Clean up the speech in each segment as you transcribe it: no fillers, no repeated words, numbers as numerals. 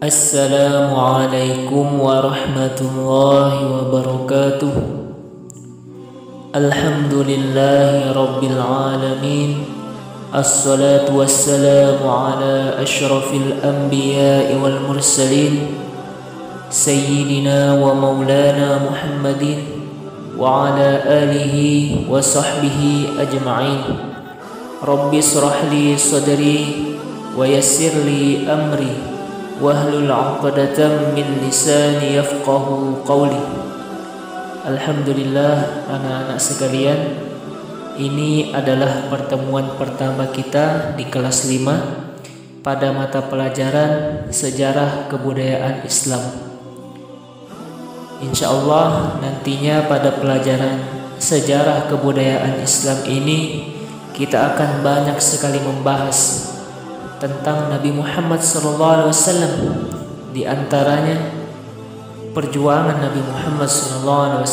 Assalamualaikum warahmatullahi wabarakatuh. Alhamdulillahi rabbil alamin. Assalatu wassalamu ala ashrafil anbiya'i wal mursalin Sayyidina wa maulana Muhammadin wa ala alihi wa sahbihi ajma'in. Rabbi israh li sadri wa yassir li amri wahlul 'uqdatam min lisani yafqahu qawli. Alhamdulillah anak-anak sekalian, ini adalah pertemuan pertama kita di kelas 5 pada mata pelajaran Sejarah Kebudayaan Islam. Insyaallah nantinya pada pelajaran Sejarah Kebudayaan Islam ini kita akan banyak sekali membahas tentang Nabi Muhammad SAW, di antaranya perjuangan Nabi Muhammad SAW.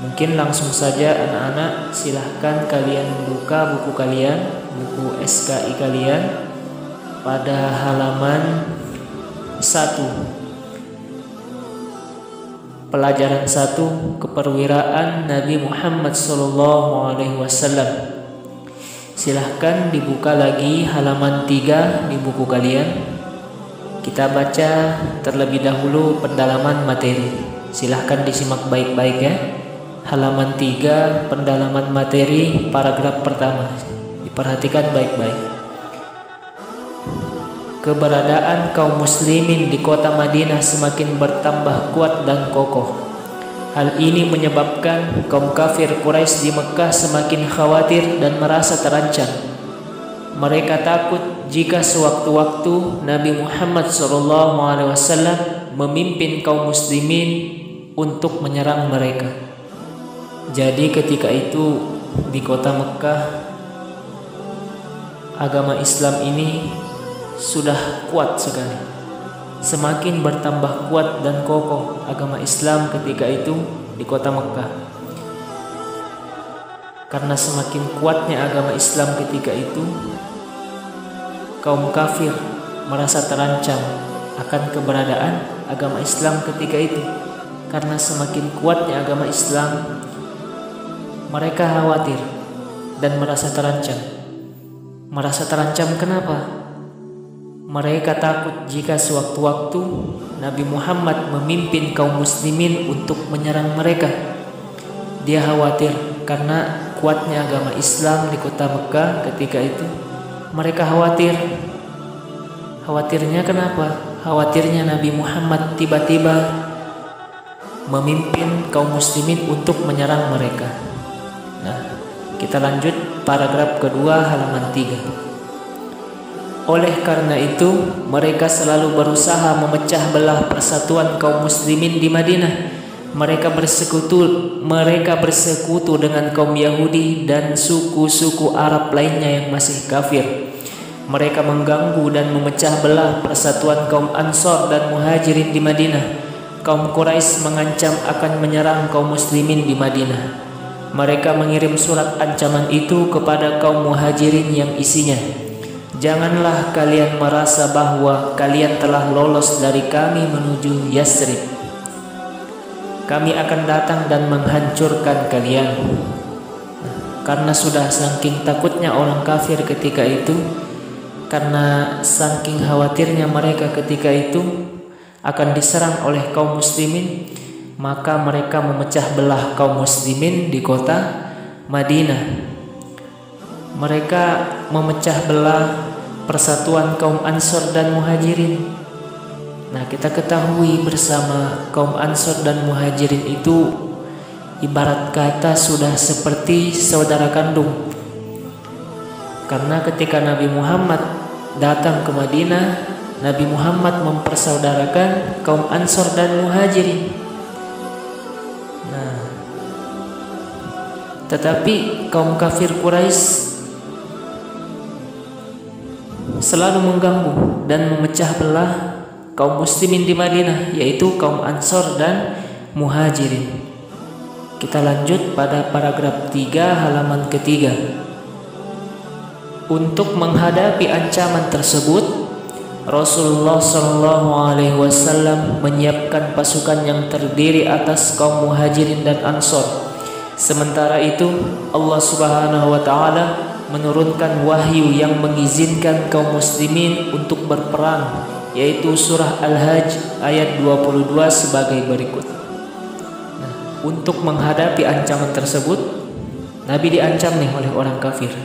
Mungkin langsung saja anak-anak, silahkan kalian buka buku kalian, buku SKI kalian pada halaman 1. Pelajaran 1, Keperwiraan Nabi Muhammad SAW. Silahkan dibuka lagi halaman 3 di buku kalian. Kita baca terlebih dahulu pendalaman materi. Silahkan disimak baik-baik ya. Halaman 3, pendalaman materi, paragraf pertama. Diperhatikan baik-baik. Keberadaan kaum muslimin di kota Madinah semakin bertambah kuat dan kokoh. Hal ini menyebabkan kaum kafir Quraisy di Mekah semakin khawatir dan merasa terancam. Mereka takut jika sewaktu-waktu Nabi Muhammad SAW memimpin kaum muslimin untuk menyerang mereka. Jadi ketika itu di kota Mekah, agama Islam ini sudah kuat sekali. Semakin bertambah kuat dan kokoh agama Islam ketika itu di kota Mekah. Karena semakin kuatnya agama Islam ketika itu, kaum kafir merasa terancam akan keberadaan agama Islam ketika itu. Karena semakin kuatnya agama Islam, mereka khawatir dan merasa terancam. Merasa terancam kenapa? Mereka takut jika sewaktu-waktu Nabi Muhammad memimpin kaum muslimin untuk menyerang mereka. Dia khawatir karena kuatnya agama Islam di kota Mekah ketika itu. Mereka khawatir. Khawatirnya kenapa? Khawatirnya Nabi Muhammad tiba-tiba memimpin kaum muslimin untuk menyerang mereka. Nah, kita lanjut paragraf kedua halaman 3. Oleh karena itu, mereka selalu berusaha memecah belah persatuan kaum muslimin di Madinah. Mereka bersekutu dengan kaum Yahudi dan suku-suku Arab lainnya yang masih kafir. Mereka mengganggu dan memecah belah persatuan kaum Ansor dan Muhajirin di Madinah. Kaum Quraisy mengancam akan menyerang kaum muslimin di Madinah. Mereka mengirim surat ancaman itu kepada kaum Muhajirin yang isinya, "Janganlah kalian merasa bahwa kalian telah lolos dari kami menuju Yasrib. Kami akan datang dan menghancurkan kalian." Karena sudah saking takutnya orang kafir ketika itu, karena saking khawatirnya mereka ketika itu akan diserang oleh kaum muslimin, maka mereka memecah belah kaum muslimin di kota Madinah. Mereka memecah belah persatuan kaum Ansor dan Muhajirin. Nah, kita ketahui bersama kaum Ansor dan Muhajirin itu ibarat kata sudah seperti saudara kandung. Karena ketika Nabi Muhammad datang ke Madinah, Nabi Muhammad mempersaudarakan kaum Ansor dan Muhajirin. Nah, tetapi kaum kafir Quraisy selalu mengganggu dan memecah belah kaum muslimin di Madinah, yaitu kaum Ansor dan Muhajirin. Kita lanjut pada paragraf 3 halaman ketiga. Untuk menghadapi ancaman tersebut, Rasulullah SAW menyiapkan pasukan yang terdiri atas kaum Muhajirin dan Ansor. Sementara itu, Allah Subhanahu wa taala menurunkan wahyu yang mengizinkan kaum muslimin untuk berperang, yaitu surah Al-Hajj ayat 22 sebagai berikut. Untuk menghadapi ancaman tersebut, Nabi diancam nih oleh orang kafir.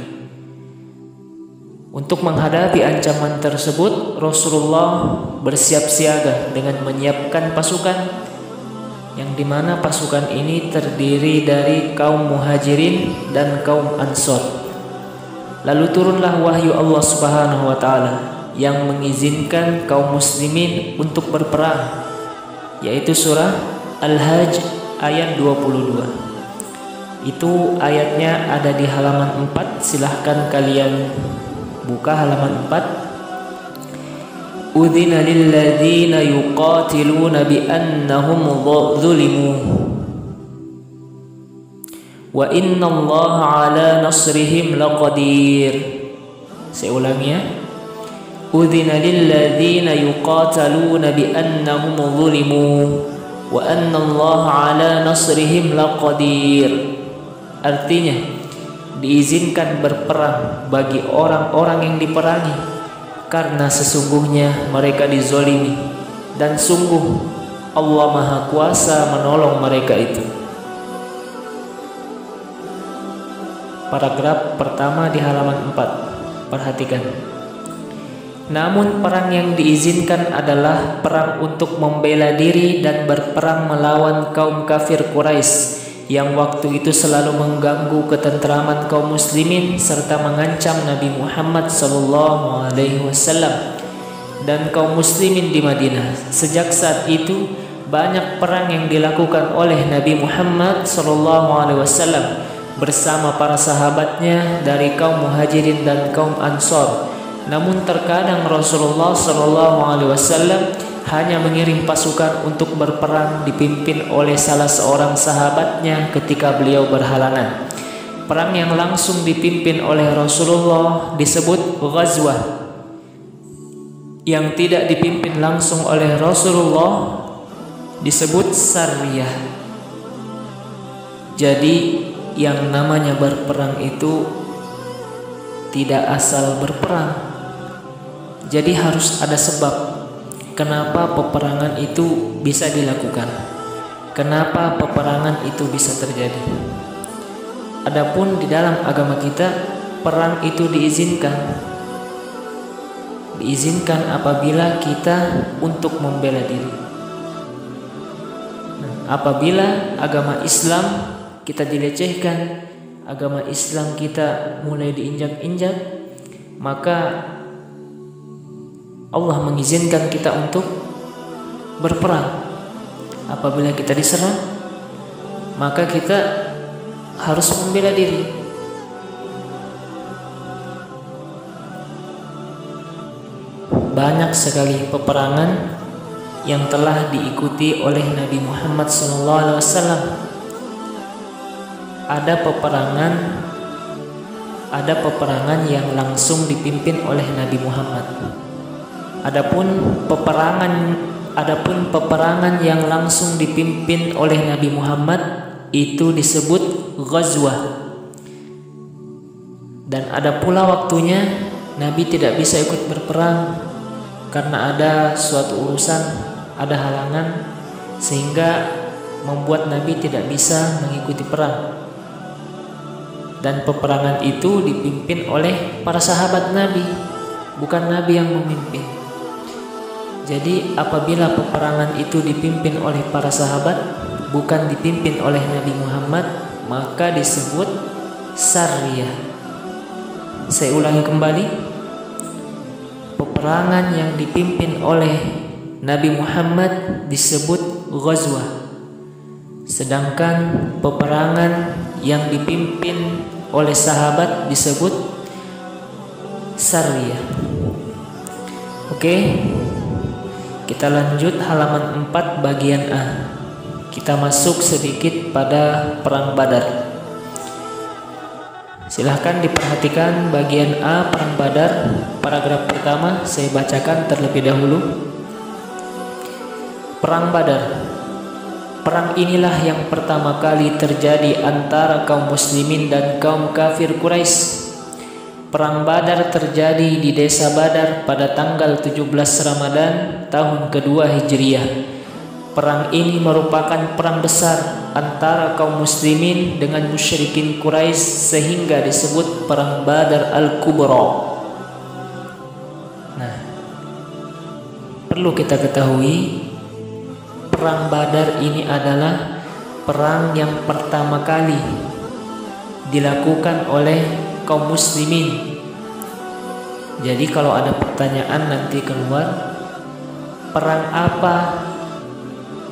Untuk menghadapi ancaman tersebut, Rasulullah bersiap siaga dengan menyiapkan pasukan, yang dimana pasukan ini terdiri dari kaum Muhajirin dan kaum Ansor. Lalu turunlah wahyu Allah Subhanahu wa taala yang mengizinkan kaum muslimin untuk berperang, yaitu surah Al-Hajj ayat 22. Itu ayatnya ada di halaman 4, silahkan kalian buka halaman 4. Udzina lilladzina yuqatiluna bi annahum zulimu wa innallaha ala nasrihim laqadir. Saya ulangi ya. Udzina lilladzina yuqataluna bi annahum zulimu wa annallaha ala nasrihim laqadir. Artinya, diizinkan berperang bagi orang-orang yang diperangi, karena sesungguhnya mereka dizolimi, dan sungguh Allah Maha Kuasa menolong mereka itu. Paragraf pertama di halaman 4. Perhatikan. Namun perang yang diizinkan adalah perang untuk membela diri dan berperang melawan kaum kafir Quraisy yang waktu itu selalu mengganggu ketentraman kaum muslimin serta mengancam Nabi Muhammad SAW dan kaum muslimin di Madinah. Sejak saat itu banyak perang yang dilakukan oleh Nabi Muhammad SAW bersama para sahabatnya dari kaum Muhajirin dan kaum Ansor. Namun terkadang Rasulullah SAW hanya mengirim pasukan untuk berperang dipimpin oleh salah seorang sahabatnya ketika beliau berhalangan. Perang yang langsung dipimpin oleh Rasulullah disebut ghazwah. Yang tidak dipimpin langsung oleh Rasulullah disebut sariyah. Jadi yang namanya berperang itu tidak asal berperang. Jadi harus ada sebab kenapa peperangan itu bisa dilakukan, kenapa peperangan itu bisa terjadi. Adapun di dalam agama kita, perang itu diizinkan apabila kita untuk membela diri. Apabila agama Islam kita dilecehkan, agama Islam kita mulai diinjak-injak, maka Allah mengizinkan kita untuk berperang. Apabila kita diserang, maka kita harus membela diri. Banyak sekali peperangan yang telah diikuti oleh Nabi Muhammad SAW. Ada peperangan yang langsung dipimpin oleh Nabi Muhammad. Adapun peperangan yang langsung dipimpin oleh Nabi Muhammad itu disebut ghazwah. Dan ada pula waktunya Nabi tidak bisa ikut berperang karena ada suatu urusan, ada halangan, sehingga membuat Nabi tidak bisa mengikuti perang. Dan peperangan itu dipimpin oleh para sahabat Nabi, bukan Nabi yang memimpin. Jadi apabila peperangan itu dipimpin oleh para sahabat, bukan dipimpin oleh Nabi Muhammad, maka disebut sariyah. Saya ulangi kembali. Peperangan yang dipimpin oleh Nabi Muhammad disebut ghazwah. Sedangkan peperangan yang dipimpin oleh sahabat disebut sariyah. Oke. Kita lanjut halaman 4 bagian A. Kita masuk sedikit pada perang Badar. Silahkan diperhatikan bagian A Perang Badar, paragraf pertama saya bacakan terlebih dahulu. Perang Badar. Perang inilah yang pertama kali terjadi antara kaum muslimin dan kaum kafir Quraisy. Perang Badar terjadi di desa Badar pada tanggal 17 Ramadan tahun kedua Hijriah. Perang ini merupakan perang besar antara kaum muslimin dengan musyrikin Quraisy sehingga disebut Perang Badar Al-Kubra. Nah, perlu kita ketahui, Perang Badar ini adalah perang yang pertama kali dilakukan oleh kaum muslimin. Jadi kalau ada pertanyaan nanti keluar, perang apa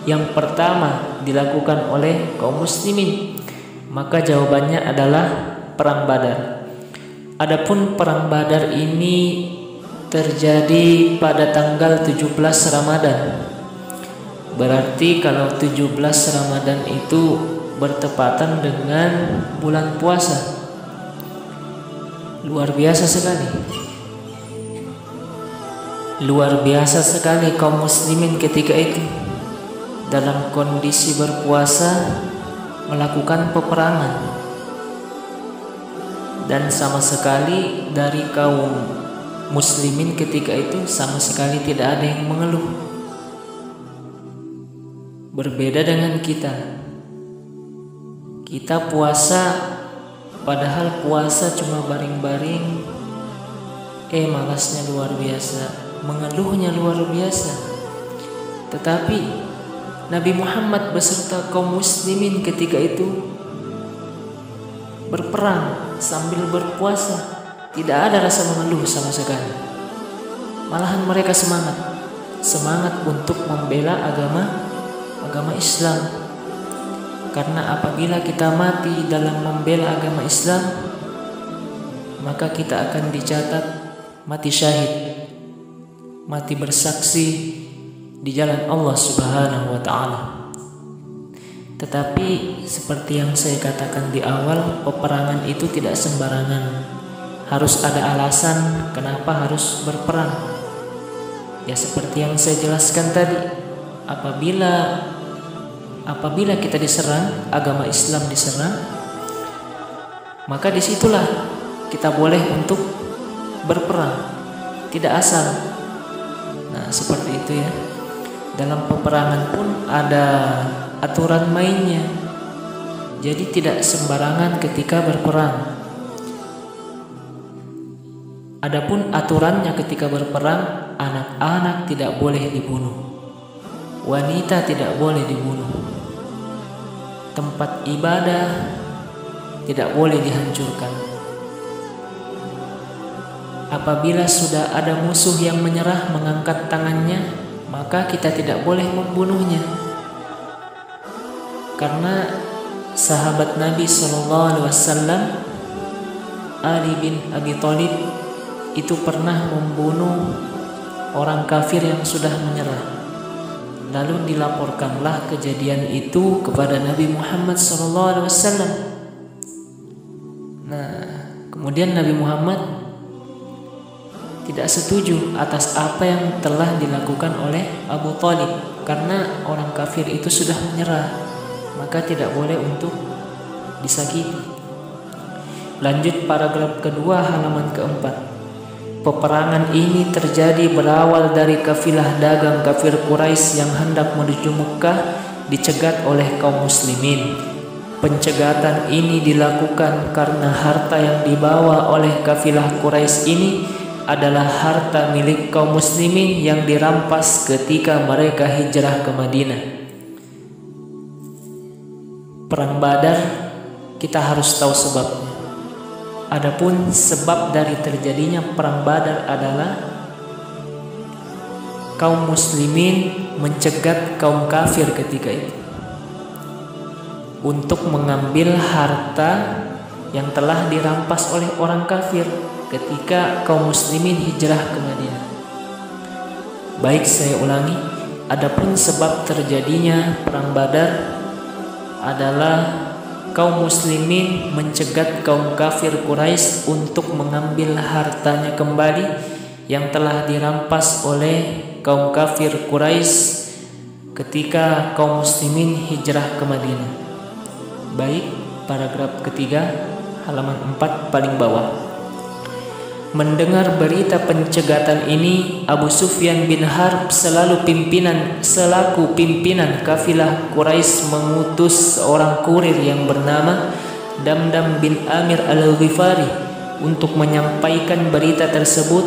yang pertama dilakukan oleh kaum muslimin? Maka jawabannya adalah Perang Badar. Adapun Perang Badar ini terjadi pada tanggal 17 Ramadan. Berarti kalau 17 Ramadan itu bertepatan dengan bulan puasa. Luar biasa sekali. Luar biasa sekali kaum muslimin ketika itu dalam kondisi berpuasa melakukan peperangan. Dan sama sekali dari kaum muslimin ketika itu sama sekali tidak ada yang mengeluh. Berbeda dengan kita. Kita puasa, padahal puasa cuma baring-baring, malasnya luar biasa, mengeluhnya luar biasa. Tetapi Nabi Muhammad beserta kaum muslimin ketika itu berperang sambil berpuasa, tidak ada rasa mengeluh sama sekali. Malahan mereka semangat untuk membela agama Islam. Karena apabila kita mati dalam membela agama Islam, maka kita akan dicatat mati syahid, mati bersaksi di jalan Allah Subhanahu wa ta'ala. Tetapi seperti yang saya katakan di awal, peperangan itu tidak sembarangan. Harus ada alasan kenapa harus berperang. Ya seperti yang saya jelaskan tadi, apabila kita diserang, agama Islam diserang, maka disitulah kita boleh untuk berperang, tidak asal. Nah seperti itu ya. Dalam peperangan pun ada aturan mainnya. Jadi tidak sembarangan ketika berperang. Adapun aturannya ketika berperang, anak-anak tidak boleh dibunuh, wanita tidak boleh dibunuh, tempat ibadah tidak boleh dihancurkan. Apabila sudah ada musuh yang menyerah mengangkat tangannya, maka kita tidak boleh membunuhnya. Karena sahabat Nabi SAW, Ali bin Abi Thalib, itu pernah membunuh orang kafir yang sudah menyerah. Lalu dilaporkanlah kejadian itu kepada Nabi Muhammad SAW. Nah, kemudian Nabi Muhammad tidak setuju atas apa yang telah dilakukan oleh Abu Thalib, karena orang kafir itu sudah menyerah, maka tidak boleh untuk disakiti. Lanjut paragraf kedua halaman keempat. Peperangan ini terjadi berawal dari kafilah dagang kafir Quraisy yang hendak menuju Mekah dicegat oleh kaum muslimin. Pencegatan ini dilakukan karena harta yang dibawa oleh kafilah Quraisy ini adalah harta milik kaum muslimin yang dirampas ketika mereka hijrah ke Madinah. Perang Badar kita harus tahu sebabnya. Adapun sebab dari terjadinya Perang Badar adalah kaum muslimin mencegat kaum kafir ketika itu untuk mengambil harta yang telah dirampas oleh orang kafir ketika kaum muslimin hijrah ke Madinah. Baik, saya ulangi. Adapun sebab terjadinya Perang Badar adalah kaum muslimin mencegat kaum kafir Quraisy untuk mengambil hartanya kembali yang telah dirampas oleh kaum kafir Quraisy ketika kaum muslimin hijrah ke Madinah. Baik, paragraf ketiga, halaman 4 paling bawah. Mendengar berita pencegatan ini, Abu Sufyan bin Harb selaku pimpinan kafilah Quraisy mengutus seorang kurir yang bernama Damdam bin Amir al-Ghifari untuk menyampaikan berita tersebut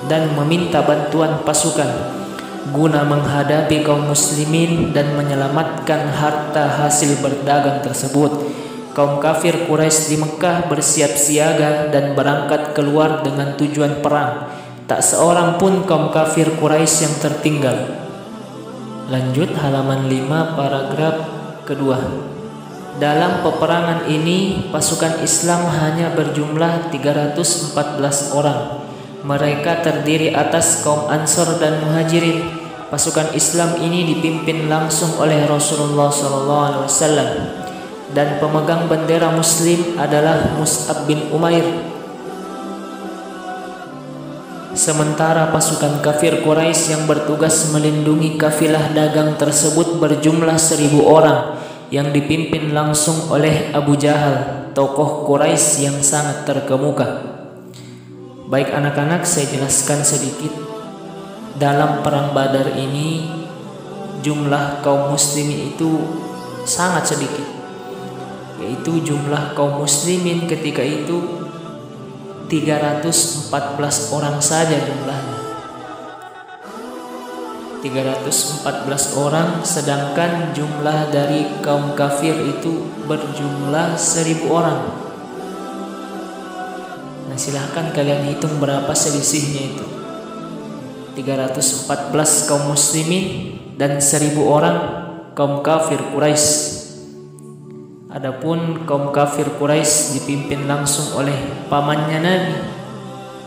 dan meminta bantuan pasukan guna menghadapi kaum muslimin dan menyelamatkan harta hasil berdagang tersebut. Kaum kafir Quraisy di Mekah bersiap siaga dan berangkat keluar dengan tujuan perang. Tak seorang pun kaum kafir Quraisy yang tertinggal. Lanjut halaman 5 paragraf kedua. Dalam peperangan ini pasukan Islam hanya berjumlah 314 orang. Mereka terdiri atas kaum Ansor dan Muhajirin. Pasukan Islam ini dipimpin langsung oleh Rasulullah SAW. Dan pemegang bendera muslim adalah Mus'ab bin Umair. Sementara pasukan kafir Quraisy yang bertugas melindungi kafilah dagang tersebut berjumlah 1.000 orang yang dipimpin langsung oleh Abu Jahal, tokoh Quraisy yang sangat terkemuka. Baik anak-anak, saya jelaskan sedikit. Dalam perang Badar ini jumlah kaum muslimin itu sangat sedikit, yaitu jumlah kaum muslimin ketika itu 314 orang saja jumlahnya. 314 orang, sedangkan jumlah dari kaum kafir itu berjumlah 1.000 orang. Nah, silahkan kalian hitung berapa selisihnya itu. 314 kaum muslimin dan 1.000 orang kaum kafir Quraisy. Adapun kaum kafir Quraisy dipimpin langsung oleh pamannya Nabi,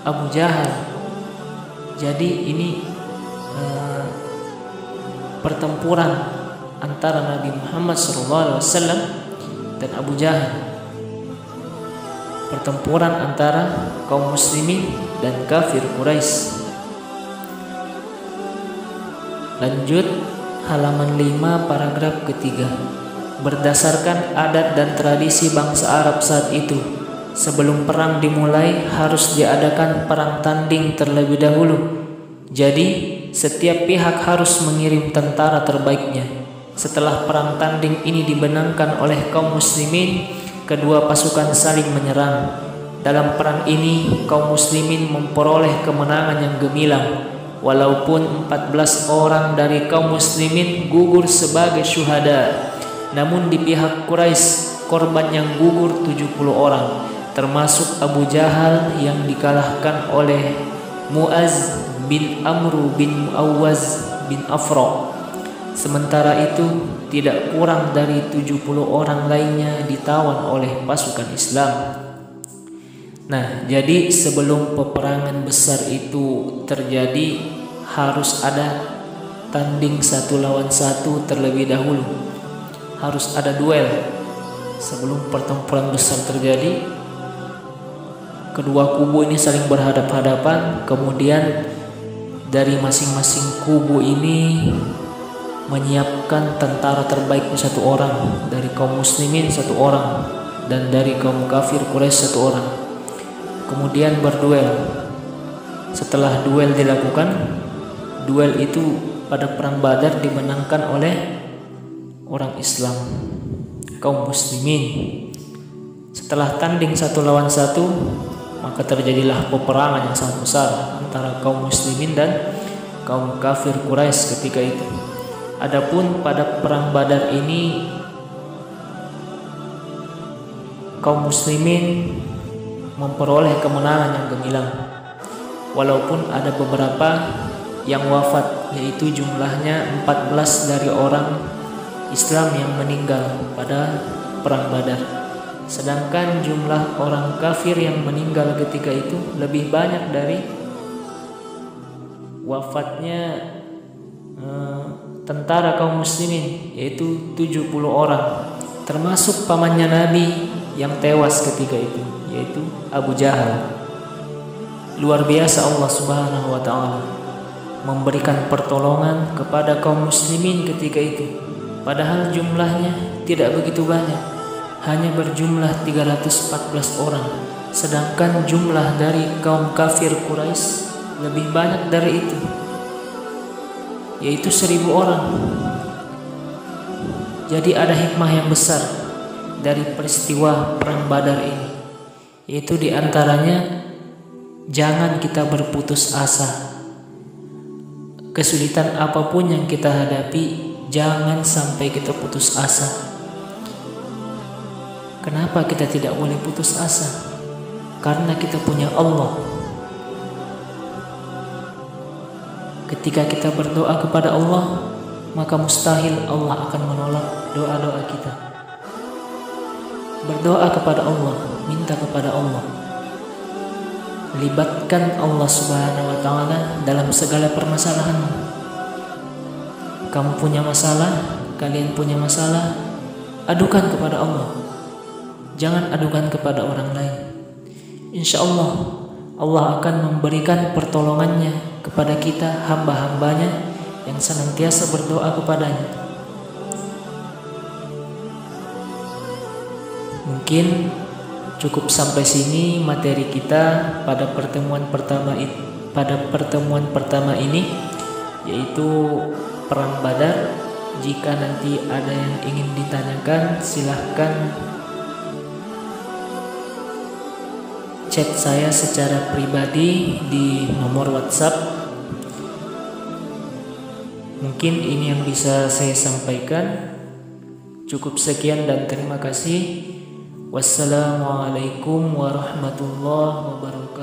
Abu Jahal. Jadi ini pertempuran antara Nabi Muhammad SAW dan Abu Jahal. Pertempuran antara kaum muslimin dan kafir Quraisy. Lanjut halaman 5 paragraf ketiga. Berdasarkan adat dan tradisi bangsa Arab saat itu, sebelum perang dimulai harus diadakan perang tanding terlebih dahulu. Jadi, setiap pihak harus mengirim tentara terbaiknya. Setelah perang tanding ini dimenangkan oleh kaum muslimin, kedua pasukan saling menyerang. Dalam perang ini, kaum muslimin memperoleh kemenangan yang gemilang. Walaupun 14 orang dari kaum muslimin gugur sebagai syuhada, namun di pihak Quraisy korban yang gugur 70 orang, termasuk Abu Jahal yang dikalahkan oleh Mu'az bin Amru bin Mu'awwaz bin Afra. Sementara itu tidak kurang dari 70 orang lainnya ditawan oleh pasukan Islam. Nah, jadi sebelum peperangan besar itu terjadi harus ada tanding 1 lawan 1 terlebih dahulu. Harus ada duel sebelum pertempuran besar terjadi. Kedua kubu ini saling berhadap-hadapan, kemudian dari masing-masing kubu ini menyiapkan tentara terbaik 1 orang, dari kaum muslimin 1 orang, dan dari kaum kafir Quraisy 1 orang. Kemudian berduel. Setelah duel dilakukan, duel itu pada perang Badar dimenangkan oleh orang Islam, kaum muslimin. Setelah tanding 1 lawan 1, maka terjadilah peperangan yang sangat besar antara kaum muslimin dan kaum kafir Quraisy ketika itu. Adapun pada perang Badar ini kaum muslimin memperoleh kemenangan yang gemilang. Walaupun ada beberapa yang wafat, yaitu jumlahnya 14 dari orang Islam yang meninggal pada perang Badar. Sedangkan jumlah orang kafir yang meninggal ketika itu lebih banyak dari wafatnya tentara kaum muslimin, yaitu 70 orang. termasuk pamannya Nabi yang tewas ketika itu, yaitu Abu Jahal. Luar biasa Allah Subhanahu wa ta'ala memberikan pertolongan kepada kaum muslimin ketika itu, padahal jumlahnya tidak begitu banyak, hanya berjumlah 314 orang, sedangkan jumlah dari kaum kafir Quraisy lebih banyak dari itu, yaitu 1000 orang. Jadi ada hikmah yang besar dari peristiwa perang Badar ini, yaitu diantaranya jangan kita berputus asa. Kesulitan apapun yang kita hadapi, jangan sampai kita putus asa. Kenapa kita tidak boleh putus asa? Karena kita punya Allah. Ketika kita berdoa kepada Allah, maka mustahil Allah akan menolak doa-doa kita. Berdoa kepada Allah, minta kepada Allah. Libatkan Allah Subhanahu wa ta'ala dalam segala permasalahan. Kamu punya masalah, kalian punya masalah, adukan kepada Allah. Jangan adukan kepada orang lain. Insya Allah, Allah akan memberikan pertolongannya kepada kita, hamba-hambanya yang senantiasa berdoa kepadanya. Mungkin cukup sampai sini materi kita pada pertemuan pertama ini, yaitu perang Badar. Jika nanti ada yang ingin ditanyakan, silahkan chat saya secara pribadi di nomor WhatsApp. Mungkin ini yang bisa saya sampaikan. Cukup sekian dan terima kasih. Wassalamualaikum warahmatullahi wabarakatuh.